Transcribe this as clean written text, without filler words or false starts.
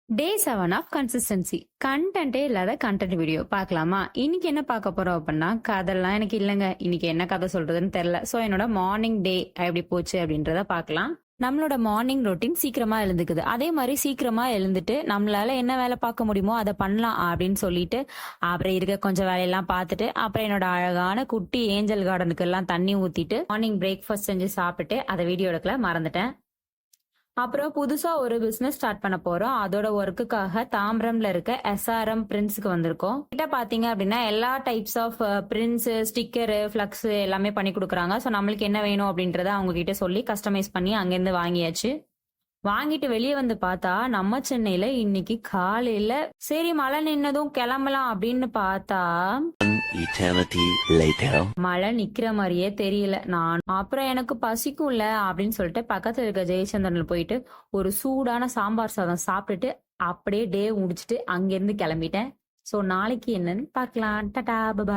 Day 7 of consistency. கன்டென்ட்டே இல்லாத content video பார்க்கலாமா? இன்னைக்கு என்ன பார்க்க போறோம் அப்படின்னா, கதைலாம் எனக்கு இல்லங்க. இன்னைக்கு என்ன கதை சொல்றதுன்னு தெரியல. ஸோ என்னோட மார்னிங் டே எப்படி போச்சு அப்படின்றத பார்க்கலாம். நம்மளோட மார்னிங் ரொட்டீன் சீக்கிரமா எழுந்துக்குது. அதே மாதிரி சீக்கிரமா எழுந்துட்டு நம்மளால என்ன வேலை பார்க்க முடியுமோ அதை பண்ணலாம் அப்படின்னு சொல்லிட்டு அப்புறம் இருக்க கொஞ்சம் வேலையெல்லாம் பார்த்துட்டு அப்புறம் என்னோட அழகான குட்டி ஏஞ்சல் கார்டனுக்கு எல்லாம் தண்ணி ஊத்திட்டு மார்னிங் பிரேக்ஃபாஸ்ட் செஞ்சு சாப்பிட்டு அதை வீடியோ எடுக்கல மறந்துட்டேன். அப்புறம் புதுசா ஒரு பிசினஸ் ஸ்டார்ட் பண்ண போறோம். அதோட ஒர்க்குக்காக தாம்பரம்ல இருக்க எஸ்ஆர்எம் பிரிண்ட்ஸ்க்கு வந்திருக்கோம். கிட்ட பாத்தீங்க அப்படின்னா எல்லா types of prints, sticker, flex எல்லாமே பண்ணி கொடுக்குறாங்க. ஸோ நம்மளுக்கு என்ன வேணும் அப்படின்றத அவங்க கிட்ட சொல்லி கஸ்டமைஸ் பண்ணி அங்கிருந்து வாங்கியாச்சு. வாங்கிட்டு வெளியே வந்து பார்த்தா நம்ம சென்னையில இன்னைக்கு காலையில சரி மழை நின்னதும் கிளம்பலாம் அப்படின்னு பார்த்தா Eternity later. மழை நிக்கிற மாதிரியே தெரியல. நான் அப்புறம் எனக்கு பசிக்கும்ல அப்படின்னு சொல்லிட்டு பக்கத்துல இருக்க ஜெயச்சந்திரன்ல போயிட்டு ஒரு சூடான சாம்பார் சாதம் சாப்பிட்டுட்டு அப்படியே டே முடிச்சுட்டு அங்கிருந்து கிளம்பிட்டேன். சோ நாளைக்கு என்னன்னு பார்க்கலாம். Tata bye.